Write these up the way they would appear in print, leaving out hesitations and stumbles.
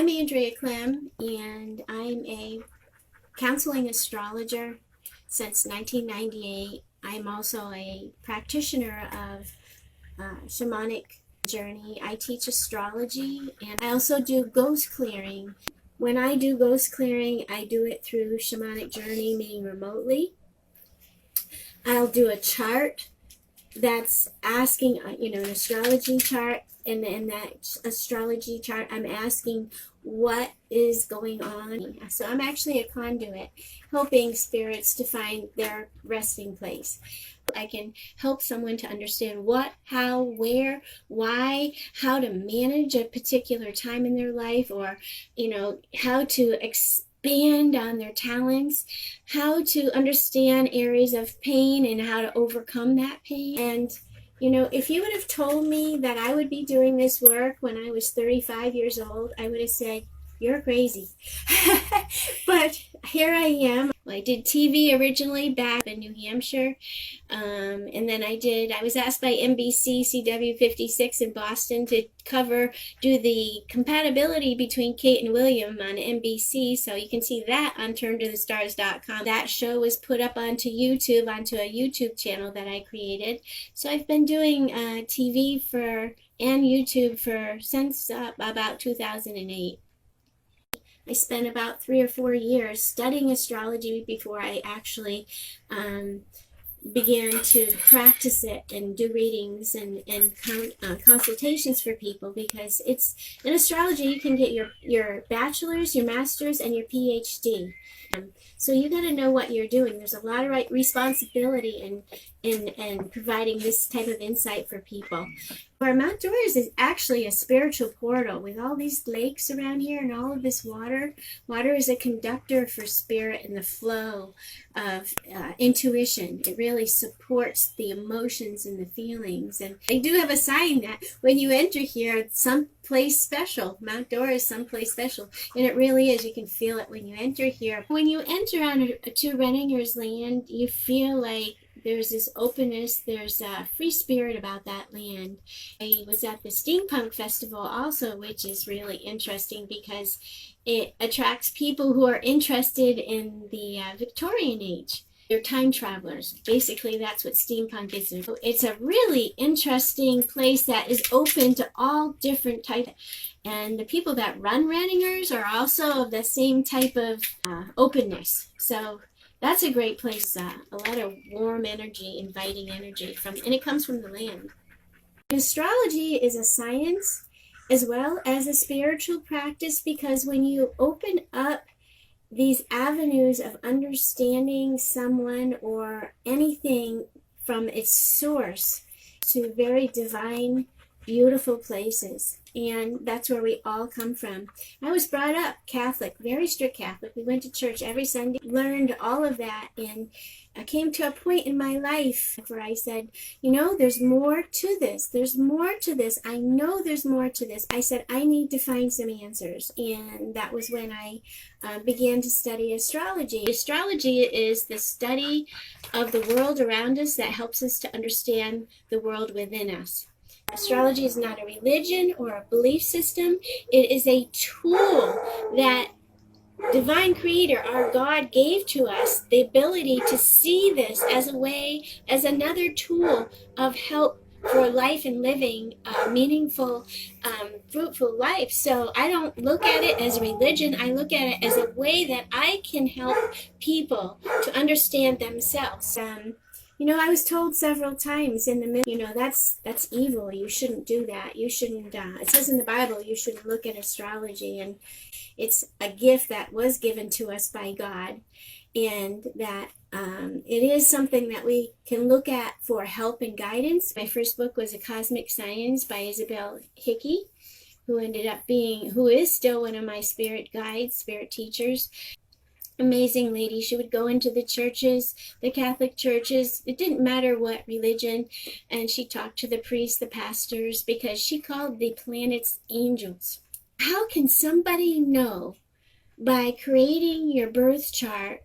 I'm Andrea Klim, and I'm a counseling astrologer since 1998. I'm also a practitioner of shamanic journey. I teach astrology, and I also do ghost clearing. When I do ghost clearing, I do it through shamanic journey, meaning remotely. I'll do a chart that's asking, an astrology chart, and in that astrology chart, I'm asking what is going on. So I'm actually a conduit, helping spirits to find their resting place. I can help someone to understand what, how, where, why, how to manage a particular time in their life, or, how to expand on their talents, how to understand areas of pain and how to overcome that pain. And if you would have told me that I would be doing this work when I was 35 years old, I would have said, you're crazy. But here I am. I did TV originally back in New Hampshire. And then I was asked by NBC CW56 in Boston to do the compatibility between Kate and William on NBC. So you can see that on turn-to-the-stars.com. That show was put up onto YouTube, onto a YouTube channel that I created. So I've been doing TV and YouTube since about 2008. I spent about 3 or 4 years studying astrology before I actually began to practice it and do readings and consultations for people, because in astrology you can get your bachelor's, your master's, and your PhD. So you got to know what you're doing. There's a lot of responsibility in providing this type of insight for people. Our Mount Dora is actually a spiritual portal with all these lakes around here and all of this water. Water is a conductor for spirit and the flow of intuition. It really supports the emotions and the feelings. And I do have a sign that when you enter here, it's someplace special. Mount Dora is someplace special. And it really is. You can feel it when you enter here. When you enter to Renningers land, you feel like there's this openness, there's a free spirit about that land. I was at the Steampunk Festival also, which is really interesting because it attracts people who are interested in the Victorian age. They're time travelers. Basically, that's what steampunk is. It's a really interesting place that is open to all different types. And the people that run Renningers are also of the same type of openness. So that's a great place. A lot of warm energy, inviting energy and it comes from the land. Astrology is a science as well as a spiritual practice, because when you open up these avenues of understanding someone or anything from its source to very divine, beautiful places. And that's where we all come from. I was brought up Catholic, very strict Catholic. We went to church every Sunday, learned all of that, and I came to a point in my life where I said, there's more to this. There's more to this. I know there's more to this. I said, I need to find some answers. And that was when I began to study astrology. Astrology is the study of the world around us that helps us to understand the world within us. Astrology is not a religion or a belief system. It is a tool that Divine Creator, our God, gave to us the ability to see this as another tool of help for life and living a meaningful, fruitful life. So I don't look at it as a religion. I look at it as a way that I can help people to understand themselves. I was told several times in the middle, that's evil. You shouldn't do that. You shouldn't, it says in the Bible, you shouldn't look at astrology. And it's a gift that was given to us by God. And that it is something that we can look at for help and guidance. My first book was A Cosmic Science by Isabel Hickey, who is still one of my spirit guides, spirit teachers. Amazing lady. She would go into the churches, the Catholic churches. It didn't matter what religion. And she talked to the priests, the pastors, because she called the planets angels. How can somebody know by creating your birth chart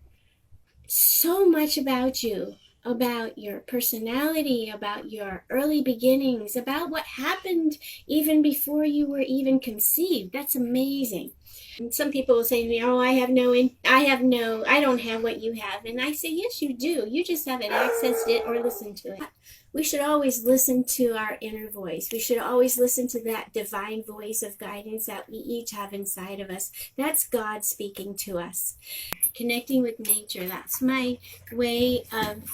so much about you about your personality, about your early beginnings, about what happened even before you were even conceived. That's amazing. And some people will say to me, "Oh, I don't have what you have." And I say, "Yes, you do. You just haven't accessed it or listened to it." We should always listen to our inner voice. We should always listen to that divine voice of guidance that we each have inside of us. That's God speaking to us. Connecting with nature, that's my way of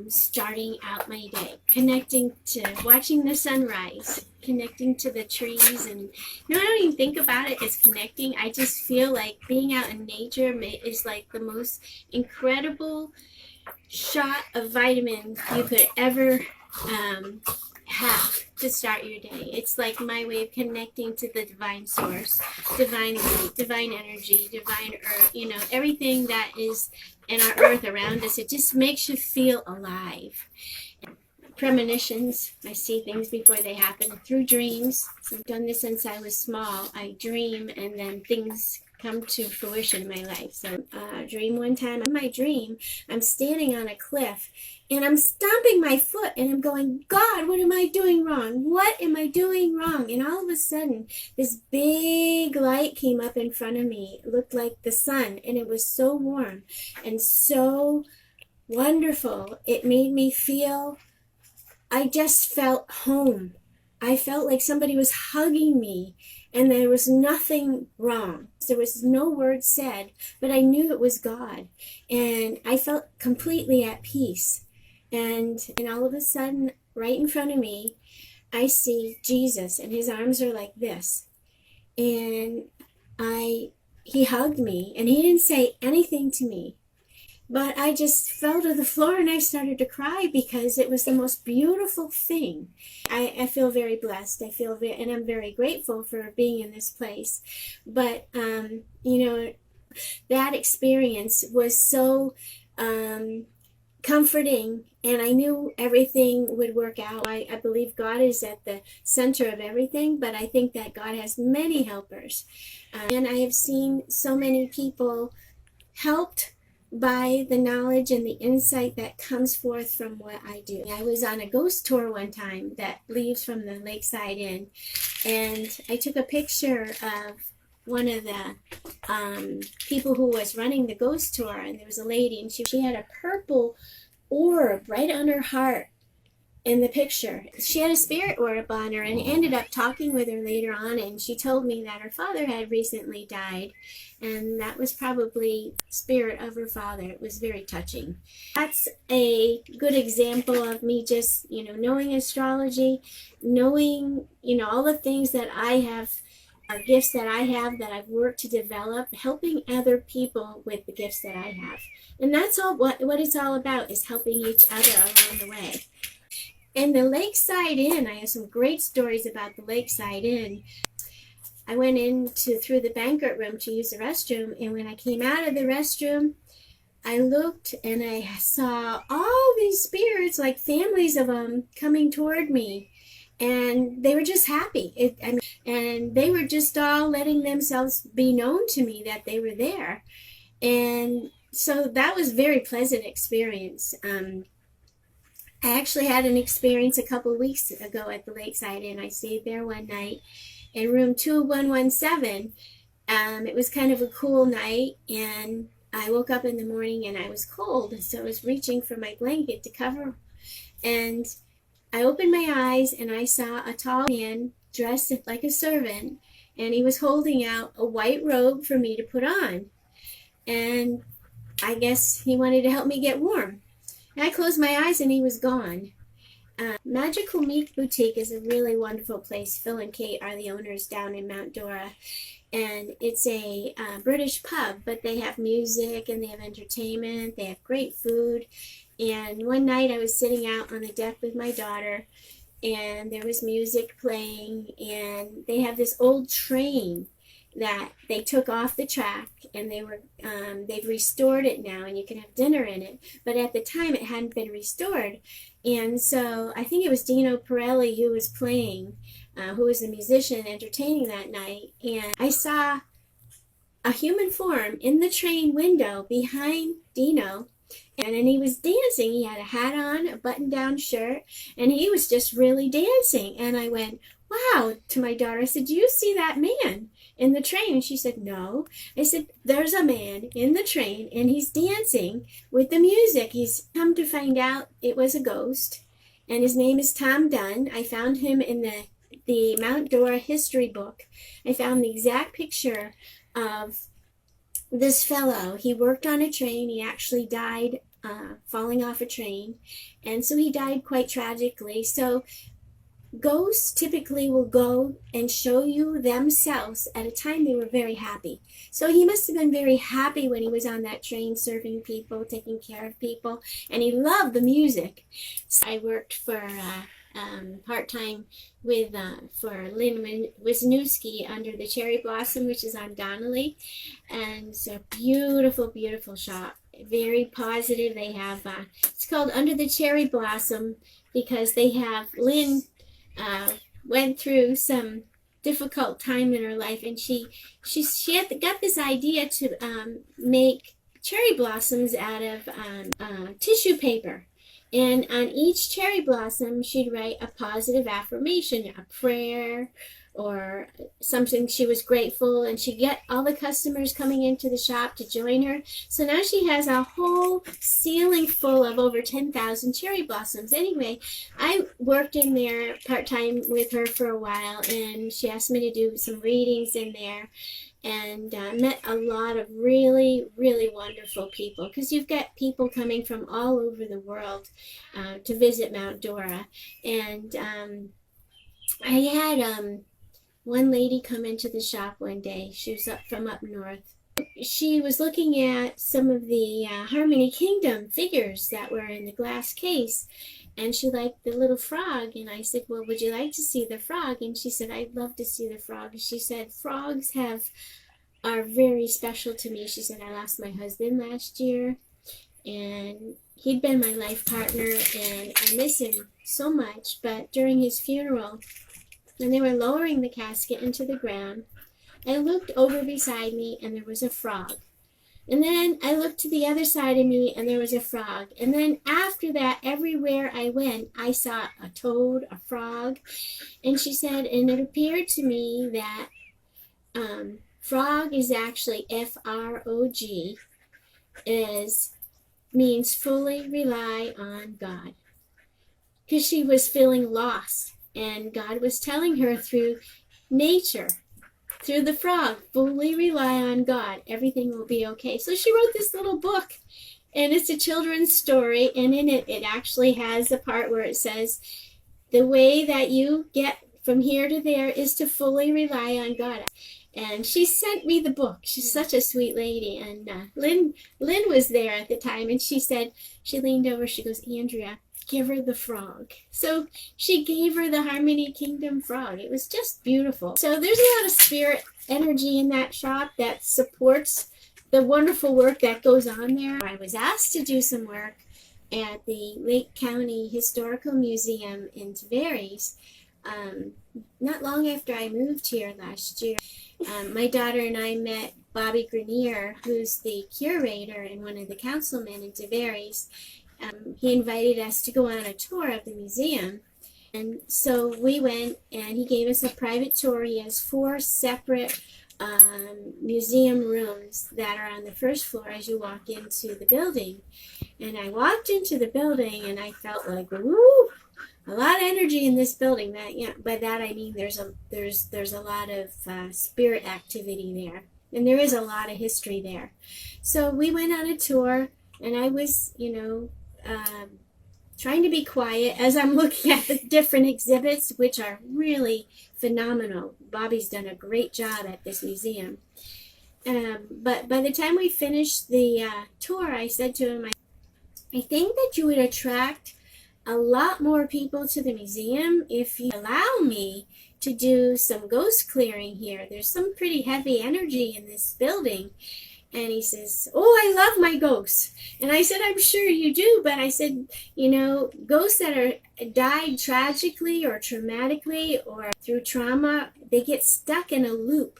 starting out my day. Connecting to watching the sunrise, connecting to the trees, and I don't even think about it as connecting. I just feel like being out in nature is like the most incredible shot of vitamin you could ever have to start your day. It's like my way of connecting to the divine source, divine light, divine energy, divine earth, everything that is in our earth around us. It just makes you feel alive. Premonitions, I see things before they happen through dreams. So I've done this since I was small. I dream and then things come to fruition in my life. So dream one time, in my dream, I'm standing on a cliff and I'm stomping my foot and I'm going, "God, what am I doing wrong? What am I doing wrong?" And all of a sudden, this big light came up in front of me. It looked like the sun, and it was so warm and so wonderful. It made me feel, I just felt home. I felt like somebody was hugging me, and there was nothing wrong. There was no word said, but I knew it was God, and I felt completely at peace. And all of a sudden, right in front of me, I see Jesus, and his arms are like this. And he hugged me, and he didn't say anything to me. But I just fell to the floor and I started to cry because it was the most beautiful thing. I feel very blessed. And I'm very grateful for being in this place. But, that experience was so comforting, and I knew everything would work out. I believe God is at the center of everything, but I think that God has many helpers. And I have seen so many people helped by the knowledge and the insight that comes forth from what I do. I was on a ghost tour one time that leaves from the Lakeside Inn, and I took a picture of one of the people who was running the ghost tour, and there was a lady, and she had a purple orb right on her heart in the picture. She had a spirit orb on her, and I ended up talking with her later on, and she told me that her father had recently died, and that was probably spirit of her father. It was very touching. That's a good example of me just, knowing astrology, knowing, all the things that I have, gifts that I have that I've worked to develop, helping other people with the gifts that I have. And that's all what it's all about, is helping each other along the way. And the Lakeside Inn, I have some great stories about the Lakeside Inn. I went through the banquet room to use the restroom, and when I came out of the restroom, I looked and I saw all these spirits, like families of them, coming toward me, and they were just happy. And they were just all letting themselves be known to me that they were there. And so that was a very pleasant experience. I actually had an experience a couple of weeks ago at the Lakeside Inn. I stayed there one night in room 2117. It was kind of a cool night, and I woke up in the morning and I was cold, so I was reaching for my blanket to cover. And I opened my eyes and I saw a tall man dressed like a servant, and he was holding out a white robe for me to put on. And I guess he wanted to help me get warm. And I closed my eyes and he was gone. Magical Meat Boutique is a really wonderful place. Phil and Kate are the owners down in Mount Dora. And it's a British pub, but they have music and they have entertainment. They have great food. And one night I was sitting out on the deck with my daughter, and there was music playing, and they have this old train that they took off the track, and they've restored it now, and you can have dinner in it. But at the time, it hadn't been restored, and so I think it was Dino Pirelli who was playing, who was the musician entertaining that night, and I saw a human form in the train window behind Dino, And he was dancing. He had a hat on, a button-down shirt, and he was just really dancing. And I went, wow, to my daughter. I said, do you see that man in the train? And she said, no. I said, there's a man in the train, and he's dancing with the music. He's come to find out it was a ghost, and his name is Tom Dunn. I found him in the Mount Dora history book. I found the exact picture of this fellow. He worked on a train. He actually died falling off a train, and so he died quite tragically. So ghosts typically will go and show you themselves at a time they were very happy. So he must have been very happy when he was on that train serving people, taking care of people, and he loved the music. So I worked for part-time with for Lynn Wisniewski under the Cherry Blossom, which is on Donnelly, and it's a beautiful, beautiful shop. Very positive. They have it's called Under the Cherry Blossom because they have Lynn went through some difficult time in her life, and she got this idea to make cherry blossoms out of tissue paper. And on each cherry blossom, she'd write a positive affirmation, a prayer, or something she was grateful, and she'd get all the customers coming into the shop to join her. So now she has a whole ceiling full of over 10,000 cherry blossoms. Anyway, I worked in there part-time with her for a while, and she asked me to do some readings in there, and met a lot of really, really wonderful people, because you've got people coming from all over the world to visit Mount Dora. And I had one lady come into the shop one day. She was from up north. She was looking at some of the Harmony Kingdom figures that were in the glass case, and she liked the little frog. And I said, well, would you like to see the frog? And she said, I'd love to see the frog. She said, frogs are very special to me. She said, I lost my husband last year, and he'd been my life partner, and I miss him so much. But during his funeral, when they were lowering the casket into the ground, I looked over beside me, and there was a frog. And then I looked to the other side of me, and there was a frog. And then after that, everywhere I went, I saw a toad, a frog. And she said, and it appeared to me that frog is actually F-R-O-G, means fully rely on God. Because she was feeling lost, and God was telling her through nature, through the frog, fully rely on God. Everything will be okay. So she wrote this little book, and it's a children's story, and in it, it actually has a part where it says, the way that you get from here to there is to fully rely on God. And she sent me the book. She's such a sweet lady. And Lynn was there at the time, and she said, she leaned over, she goes, Andrea, give her the frog. So she gave her the Harmony Kingdom frog. It was just beautiful. So there's a lot of spirit energy in that shop that supports the wonderful work that goes on there. I was asked to do some work at the Lake County Historical Museum in Tavares not long after I moved here last year. My daughter and I met Bobby Grenier, who's the curator and one of the councilmen in Tavares. He invited us to go on a tour of the museum, and so we went, and he gave us a private tour. He has 4 separate museum rooms that are on the first floor as you walk into the building. And I walked into the building, and I felt like, woo, a lot of energy in this building. That, yeah, by that I mean there's a lot of spirit activity there, and there is a lot of history there. So we went on a tour, and I was, trying to be quiet as I'm looking at the different exhibits, which are really phenomenal. Bobby's done a great job at this museum. But by the time we finished the tour, I said to him, I think that you would attract a lot more people to the museum if you allow me to do some ghost clearing here. There's some pretty heavy energy in this building. And he says, oh, I love my ghosts. And I said, I'm sure you do. But I said, ghosts that are died tragically or traumatically or through trauma, they get stuck in a loop.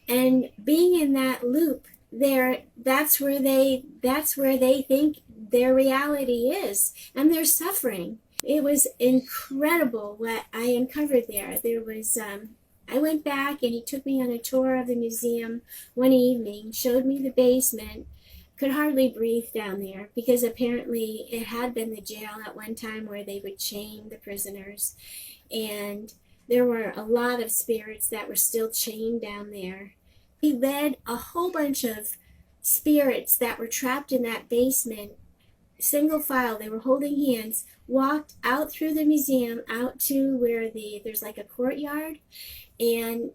And being in that loop that's where they think their reality is, and they're suffering. It was incredible what I uncovered there. There was I went back and he took me on a tour of the museum one evening, showed me the basement. Could hardly breathe down there because apparently it had been the jail at one time where they would chain the prisoners, and there were a lot of spirits that were still chained down there. He led a whole bunch of spirits that were trapped in that basement, single file. They were holding hands, walked out through the museum out to where there's like a courtyard, and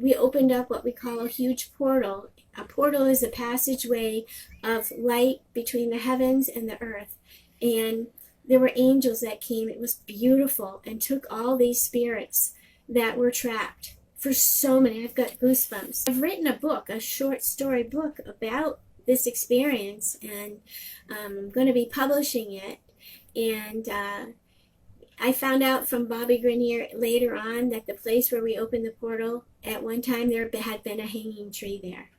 we opened up what we call a huge portal. A portal is a passageway of light between the heavens and the earth, and there were angels that came. It was beautiful, and took all these spirits that were trapped. For so many, I've got goosebumps. I've written a book, a short story book about this experience, and I'm going to be publishing it. And I found out from Bobby Grenier later on that the place where we opened the portal, at one time there had been a hanging tree there.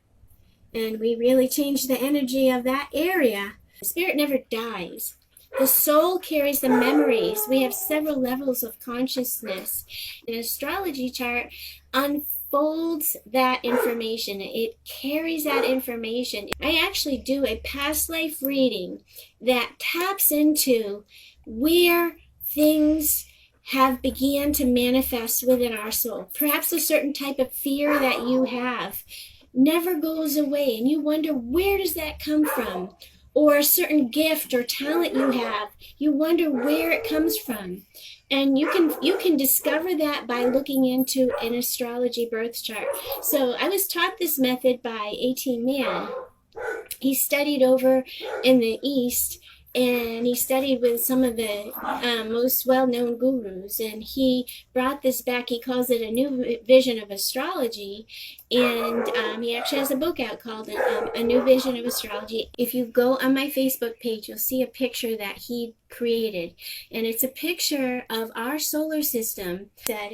And we really changed the energy of that area. The spirit never dies. The soul carries the memories. We have several levels of consciousness. An astrology chart unfolds that information. It carries that information. I actually do a past life reading that taps into where things have began to manifest within our soul. Perhaps a certain type of fear that you have never goes away, and you wonder, where does that come from? Or a certain gift or talent you have, you wonder where it comes from. And you can discover that by looking into an astrology birth chart. So I was taught this method by A.T. Mann. He studied over in the East, and he studied with some of the most well-known gurus, and he brought this back. He calls it a new vision of astrology, and he actually has a book out called A New Vision of Astrology. If you go on my Facebook page, you'll see a picture that he created, and it's a picture of our solar system.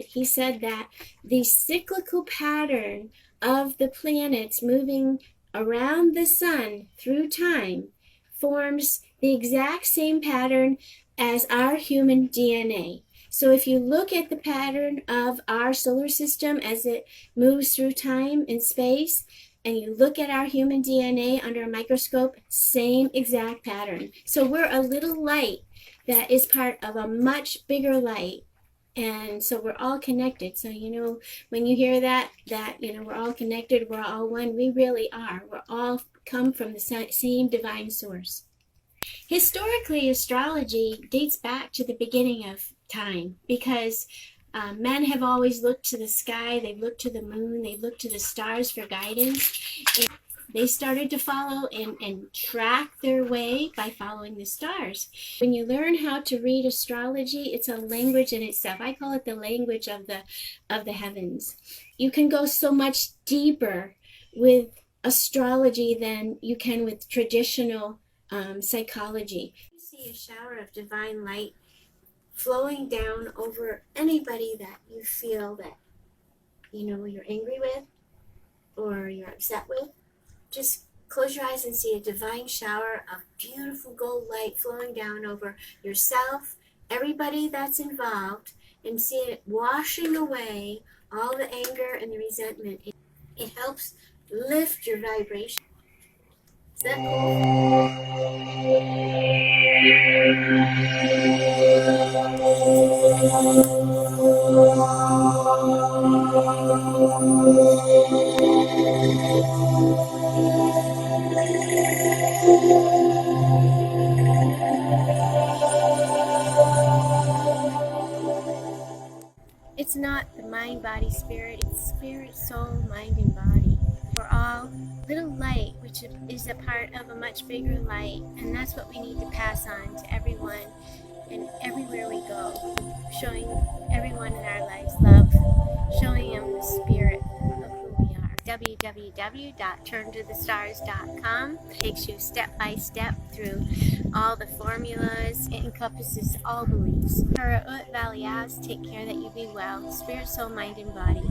He said that the cyclical pattern of the planets moving around the sun through time forms the exact same pattern as our human DNA. So if you look at the pattern of our solar system as it moves through time and space, and you look at our human DNA under a microscope, same exact pattern. So we're a little light that is part of a much bigger light. And so we're all connected. So, when you hear that, we're all connected, we're all one, we really are. We're all come from the same divine source. Historically, astrology dates back to the beginning of time, because men have always looked to the sky, they've looked to the moon, they've looked to the stars for guidance. And they started to follow and track their way by following the stars. When you learn how to read astrology, it's a language in itself. I call it the language of the heavens. You can go so much deeper with astrology than you can with traditional psychology. You see a shower of divine light flowing down over anybody that you feel that you're angry with or you're upset with. Just close your eyes and see a divine shower of beautiful gold light flowing down over yourself, everybody that's involved, and see it washing away all the anger and the resentment. It helps lift your vibration. Is that cool? It's not the mind, body, spirit. It's spirit, soul, mind, and body. We're all little light, which is a part of a much bigger light, and that's what we need to pass on to everyone and everywhere we go, showing everyone in our lives love, showing them the spirit of who we are. www.turntothestars.com takes you step by step through all the formulas. It encompasses all beliefs. Take care that you be well, spirit, soul, mind, and body.